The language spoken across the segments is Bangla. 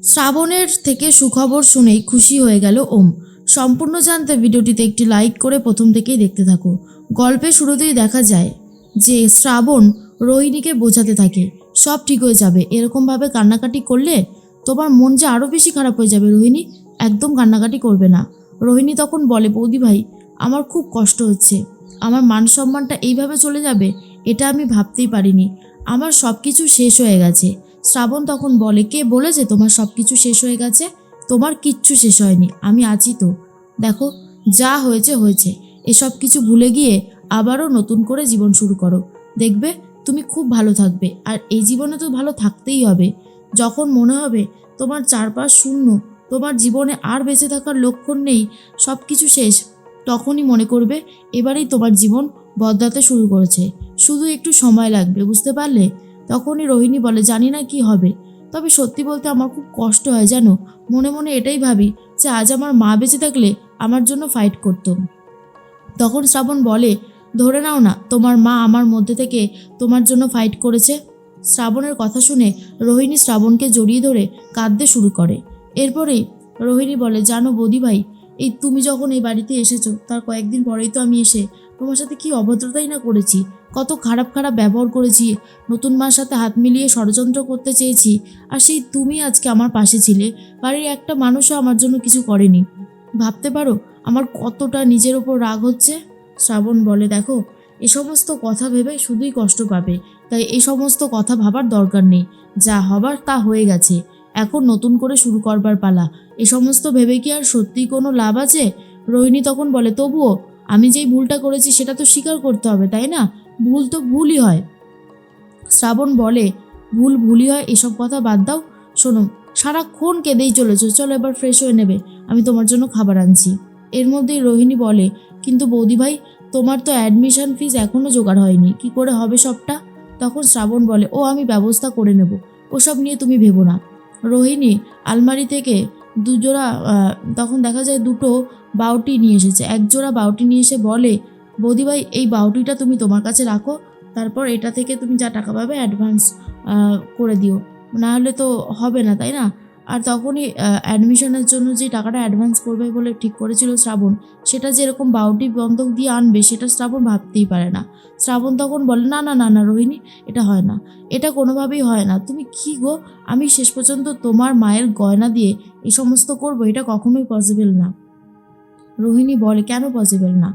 শ্রাবণের থেকে সুখবর শুনেই খুশি হয়ে গেল ওম। সম্পূর্ণ জানতে ভিডিওটিতে একটি লাইক করে প্রথম থেকেই দেখতে থাকো। গল্পের শুরুতেই দেখা যায় যে শ্রাবণ রোহিণীকে বোঝাতে থাকে সব ঠিক হয়ে যাবে, এরকমভাবে কান্নাকাটি করলে তোমার মন যে আরও বেশি খারাপ হয়ে যাবে রোহিণী, একদম কান্নাকাটি করবে না। রোহিণী তখন বলে, বৌদি ভাই আমার খুব কষ্ট হচ্ছে, আমার মান সম্মানটা এইভাবে চলে যাবে এটা আমি ভাবতেই পারিনি, আমার সব কিছু শেষ হয়ে গেছে। শ্রাবণ তখন বলে, কে বলেছে তোমার সব কিছু শেষ হয়ে গেছে? তোমার কিচ্ছু শেষ হয়নি, আমি আছি তো। দেখো যা হয়েছে হয়েছে, এসব কিছু ভুলে গিয়ে আবারও নতুন করে জীবন শুরু করো, দেখবে তুমি খুব ভালো থাকবে। আর এই জীবনে তো ভালো থাকতেই হবে। যখন মনে হবে তোমার চারপাশ শূন্য, তোমার জীবনে আর বেঁচে থাকার লক্ষণ নেই, সব কিছু শেষ, তখনই মনে করবে এবারেই তোমার জীবন বদলাতে শুরু করেছে, শুধু একটু সময় লাগবে, বুঝতে পারলে? তখনই রোহিণী বলে, জানি না কি হবে, তবে সত্যি বলতে আমার খুব কষ্ট হয় জানো, মনে মনে এটাই ভাবি যে আজ আমার মা বেঁচে থাকলে আমার জন্য ফাইট করতো। তখন শ্রাবণ বলে, ধরে নাও না তোমার মা আমার মধ্যে থেকে তোমার জন্য ফাইট করেছে। শ্রাবণের কথা শুনে রোহিণী শ্রাবণকে জড়িয়ে ধরে কাঁদতে শুরু করে। এরপরেই রোহিণী বলে, জানো বৌদি ভাই, এই তুমি যখন এই বাড়িতে এসেছো তার কয়েকদিন পরেই তো আমি এসে তোমার সাথে কি অভদ্রতাই না করেছি, কত খারাপ খারাপ ব্যবহার করেছি, নতুন মার সাথে হাত মিলিয়ে ষড়যন্ত্র করতে চেয়েছি, আর সেই তুমি আজকে আমার পাশে ছিলে, বাড়ির একটা মানুষও আমার জন্য কিছু করেনি। ভাবতে পারো আমার কতটা নিজের ওপর রাগ হচ্ছে। শ্রাবণ বলে, দেখো এ সমস্ত কথা ভেবে শুধুই কষ্ট পাবে, তাই এই সমস্ত কথা ভাবার দরকার নেই, যা হবার তা হয়ে গেছে, এখন নতুন করে শুরু করবার পালা, এ সমস্ত ভেবে কি আর সত্যিই কোনো লাভ আছে? রোহিণী তখন বলে, তবুও আমি যেই ভুলটা করেছি সেটা তো স্বীকার করতে হবে, তাই না? ভুল তো ভুলই হয়। শ্রাবণ বলে, ভুল ভুলই হয়, এসব কথা বাদ দাও। শোনো, সারাক্ষণ কেঁদেই চলেছো, চলো এবার ফ্রেশ হয়ে নেবে, আমি তোমার জন্য খাবার আনছি। এর মধ্যেই রোহিণী বলে, কিন্তু বৌদি ভাই তোমার তো অ্যাডমিশন ফিস এখনও জোগাড় হয়নি, কি করে হবে সবটা? তখন শ্রাবণ বলে, ও আমি ব্যবস্থা করে নেব, ওসব নিয়ে তুমি ভেবো না। রোহিণী আলমারি থেকে দুজোড়া তখন দেখা যায় দুটো বাউটি নিয়ে এসেছে, একজোড়া বাউটি নিয়ে এসে বলে, বৌদি ভাই এই বাউটিটা তুমি তোমার কাছে রাখো, তারপর এটা থেকে তুমি যা টাকা পাবে অ্যাডভান্স করে দিও, না হলে তো হবে না, তাই না? আর তখনই অ্যাডমিশনের জন্য যে টাকাটা অ্যাডভান্স করবে বলে ঠিক করেছিল শ্রাবণ, সেটা যেরকম বাউটি বন্ধক দিয়ে আনবে সেটা শ্রাবণ ভাবতেই পারে না। শ্রাবণ তখন বলে, না না না না রোহিণী, এটা হয় না, এটা কোনোভাবেই হয় না, তুমি কি গো, আমি শেষ পর্যন্ত তোমার মায়ের গয়না দিয়ে এই সমস্ত করবো, এটা কখনোই পসিবল না। রোহিণী বলে, কেন পসিবল না?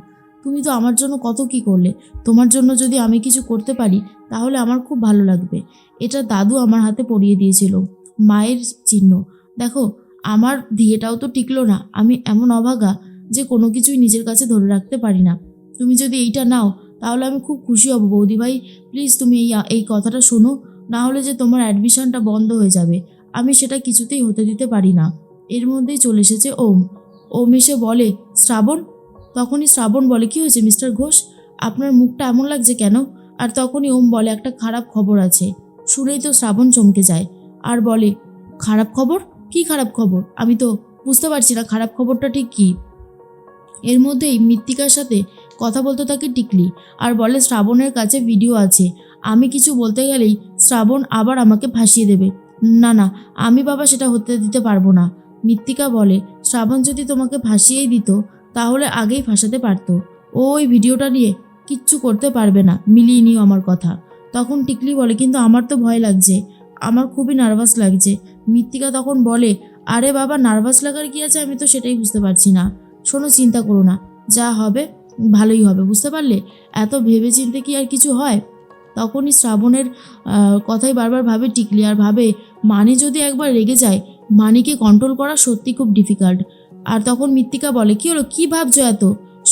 তুমি তো আমার জন্য কত কি করলে, তোমার জন্য যদি আমি কিছু করতে পারি তাহলে আমার খুব ভালো লাগবে। এটা দাদু আমার হাতে পরিয়ে দিয়েছিল, মায়ের চিহ্ন। দেখো আমার বিয়েটাও তো টিকলো না, আমি এমন অভাগা যে কোনো কিছুই নিজের কাছে ধরে রাখতে পারি না। তুমি যদি এইটা নাও তাহলে আমি খুব খুশি হব বৌদি ভাই, প্লিজ তুমি এই কথাটা শোনো, না হলে যে তোমার অ্যাডমিশনটা বন্ধ হয়ে যাবে, আমি সেটা কিছুতেই হতে দিতে পারি না। এর মধ্যেই চলে এসেছে ওম। ওম এসে বলে, শ্রাবণ। তখনই শ্রাবণ বলে, কি হয়েছে মিস্টার ঘোষ, আপনার মুখটা এমন লাগছে কেন? আর তখনই ওম বলে, একটা খারাপ খবর আছে। শুনেই তো শ্রাবণ চমকে যায় আর বলে, খারাপ খবর? কি খারাপ খবর? আমি তো বুঝতে পারছি না খারাপ খবরটা ঠিক কী। এর মধ্যেই মৃত্তিকার সাথে কথা বলতে থাকে টিকলি আর বলে, শ্রাবণের কাছে ভিডিও আছে, আমি কিছু বলতে গেলেই শ্রাবণ আবার আমাকে ফাঁসিয়ে দেবে। না না, আমি বাবা সেটা হতে দিতে পারবো না। মৃত্তিকা বলে, শ্রাবণ যদি তোমাকে ফাঁসিয়েই দিত তাহলে আগেই ফাঁসাতে পারতো, ও ওই ভিডিওটা নিয়ে কিচ্ছু করতে পারবে না, মিলিয়ে নিও আমার কথা। তখন টিকলি বলে, কিন্তু আমার তো ভয় লাগছে, আমার খুবই নার্ভাস লাগছে। মৃত্তিকা তখন বলে, আরে বাবা নার্ভাস লাগার কি আছে, আমি তো সেটাই বুঝতে পারছি না। শোনো, চিন্তা করো না, যা হবে ভালোই হবে, বুঝতে পারলে? এত ভেবে চিন্তে কি আর কিছু হয়? তখনই শ্রাবণের কথাই বারবার ভাবে টিকলি আর ভাবে, মানি যদি একবার রেগে যায়, মানিকে কন্ট্রোল করা সত্যি খুব ডিফিকাল্ট। আর তখন মৃত্তিকা বলে, কি হলো, কি ভাবছো এত?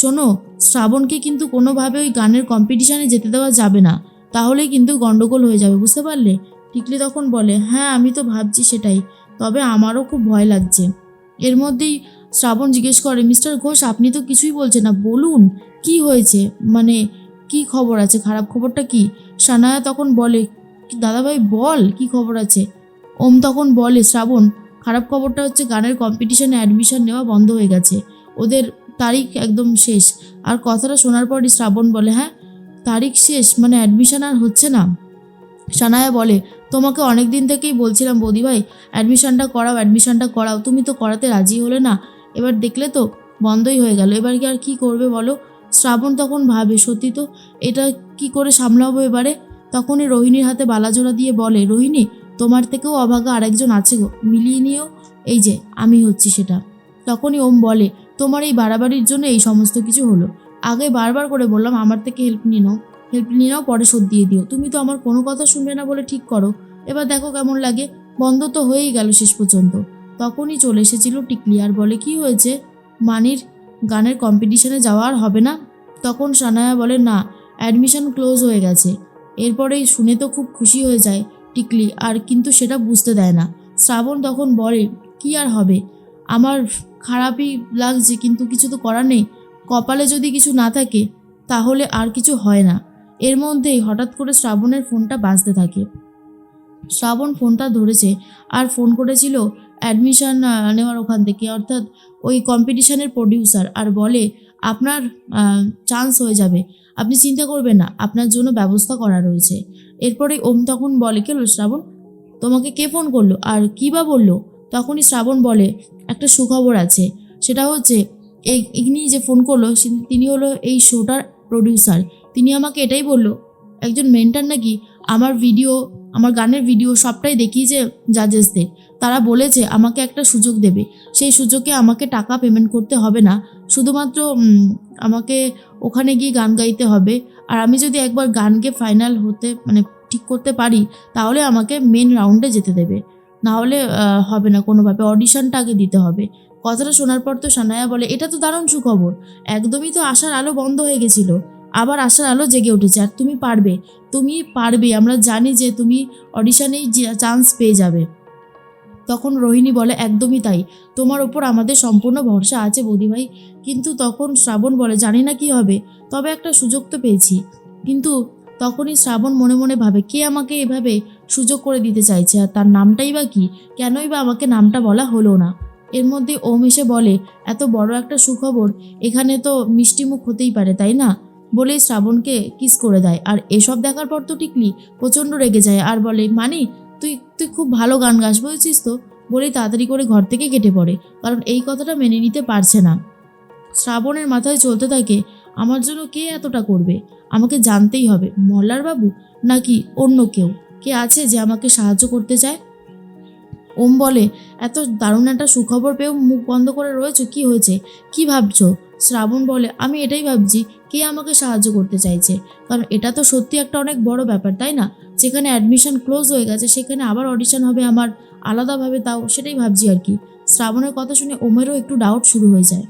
শোনো, শ্রাবণকে কিন্তু কোনোভাবে ওই গানের কম্পিটিশানে যেতে দেওয়া যাবে না, তাহলেই কিন্তু গন্ডগোল হয়ে যাবে, বুঝতে পারলে? টিকলি তখন বলে, হ্যাঁ আমি তো ভাবছি সেটাই, তবে আমারও খুব ভয় লাগছে। এর মধ্যেই শ্রাবণ জিজ্ঞেস করে, মিস্টার ঘোষ আপনি তো কিছুই বলছেন না, বলুন কি হয়েছে, মানে কি খবর আছে, খারাপ খবরটা কি? সানায়া তখন বলে, দাদাভাই বল কি খবর আছে। ওম তখন বলে, শ্রাবণ খারাপ খবরটা হচ্ছে গানের কম্পিটিশনে অ্যাডমিশন নেওয়া বন্ধ হয়ে গেছে, ওদের তারিখ একদম শেষ। আর কথাটা শোনার পরই শ্রাবণ বলে, হ্যাঁ তারিখ শেষ, মানে অ্যাডমিশন আর হচ্ছে না? সানায়া বলে, তোমাকে অনেক দিন থেকেই বলছিলাম বৌদি ভাই, অ্যাডমিশনটা করাও, তুমি তো করাতে রাজি হলে না। এবার দেখলে তো বন্ধই হয়ে গেল, এবার কি আর কি করবে বলো। শ্রাবণ তখন ভাবে সত্যি তো, এটা কি করে সামলাবো এবারে। তখনই রোহিণীর হাতে বালাজোড়া দিয়ে বলে, রোহিণী তোমার থেকেও অভাগা আরেকজন আছে গো, মিলিয়ে নিও, এই যে আমি হচ্ছি সেটা। তখনই ওম বলে, তোমার এই বাড়াবাড়ির জন্য এই সমস্ত কিছু হলো। আগে বারবার করে বললাম আমার থেকে হেল্প নিয়ে নাও, পরে শোধ দিয়ে দিও, তুমি তো আমার কোনো কথা শুনবে না বলে ঠিক করো। এবার দেখো কেমন লাগে। বন্ধ তো হয়েই গেল শেষ পর্যন্ত। তখনই চলে এসেছিল টিকলি আর বলে, কি হয়েছে, মানির গানের কম্পিটিশনে যাওয়া আর হবে না? তখন সানায়া বলে, না, অ্যাডমিশন ক্লোজ হয়ে গেছে। এরপরেই শুনে তো খুব খুশি হয়ে যায় টিকলি, আর কিন্তু সেটা বুঝতে দেয় না। শ্রাবণ তখন বলে, কি আর হবে, আমার খারাপই লাগছে কিন্তু কিছু তো করার নেই, কপালে যদি কিছু না থাকে তাহলে আর কিছু হয় না। এর মধ্যেই হঠাৎ করে শ্রাবণের ফোনটা বাজতে থাকে। শ্রাবণ ফোনটা ধরেছে আর ফোন করেছিল অ্যাডমিশন নেওয়ার ওখান থেকে, অর্থাৎ ওই কম্পিটিশনের প্রডিউসার, আর বলে আপনার চান্স হয়ে যাবে, আপনি চিন্তা করবেন না, আপনার জন্য ব্যবস্থা করা রয়েছে। এরপরে ওম তখন বলে, কেন শ্রাবণ, তোমাকে কে ফোন করলো আর কী বা বললো? তখনই শ্রাবণ বলে, একটা সুখবর আছে, সেটা হচ্ছে ইনি যে ফোন করলো তিনি হলো এই শোটার প্রডিউসার। তিনি আমাকে এটাই বললো, একজন মেন্টর নাকি আমার গানের ভিডিও সবটাই দেখিয়েছে জাজেসদের। তারা বলেছে আমাকে একটা সুযোগ দেবে, সেই সুযোগে আমাকে টাকা পেমেন্ট করতে হবে না, শুধুমাত্র আমাকে ওখানে গিয়ে গান গাইতে হবে। আর আমি যদি একবার গানকে ফাইনাল হতে মানে ঠিক করতে পারি তাহলে আমাকে মেন রাউন্ডে যেতে দেবে, না হলে হবে না কোনোভাবে, অডিশনটা আগে দিতে হবে। কথাটা শোনার পর তো সানায়া বলে, এটা তো দারুণ সুখবর, একদমই তো আশার আলো বন্ধ হয়ে গেছিলো, আবার আশার আলো জেগে উঠেছে, আর তুমি পারবে, আমরা জানি যে তুমি অডিশনেই চান্স পেয়ে যাবে। তখন রোহিণী বলে, একদমই তাই, তোমার ওপর আমাদের সম্পূর্ণ ভরসা আছে বৌদিভাই। কিন্তু তখন শ্রাবণ বলে, জানি না কি হবে, তবে একটা সুযোগ তো পেয়েছি। কিন্তু তখনই শ্রাবণ মনে মনে ভাবে, কে আমাকে এভাবে সুযোগ করে দিতে চাইছে, আর তার নামটাই বা কি, কেনই বা আমাকে নামটা বলা হলো না। এর মধ্যে ওম এসে বলে, এত বড় একটা সুখবর, এখানে তো মিষ্টিমুখ হতেই পারে তাই না, বলেই শ্রাবণকে কিস করে দেয়। আর এসব দেখার পর তো টিকলি প্রচণ্ড রেগে যায় আর বলে, মানি তুই তুই খুব ভালো গান গাস বলছিস তো, বলেই তাড়াতাড়ি করে ঘর থেকে কেটে পড়ে, কারণ এই কথাটা মেনে নিতে পারছে না। শ্রাবণের মাথায় চলতে থাকে, আমার জন্য কে এতটা করবে, আমাকে জানতেই হবে, মল্লার বাবু নাকি অন্য কেউ, কে আছে যে আমাকে সাহায্য করতে চায়। ওম বলে, এত দারুণ একটা সুখবর পেয়েও মুখ বন্ধ করে রয়েছে, কি হয়েছে, কি ভাবছো? শ্রাবণ বলে, আমি এটাই ভাবছি, কে আমাকে সাহায্য করতে চাইছে, কারণ এটা তো সত্যি একটা অনেক বড় ব্যাপার তাই না, যেখানে অ্যাডমিশন ক্লোজ হয়ে গেছে সেখানে আবার অডিশন হবে আমার আলাদাভাবে, তাও সেটাই ভাবছি আর কি। শ্রাবণের কথা শুনে ওমেরও একটু ডাউট শুরু হয়ে যায়।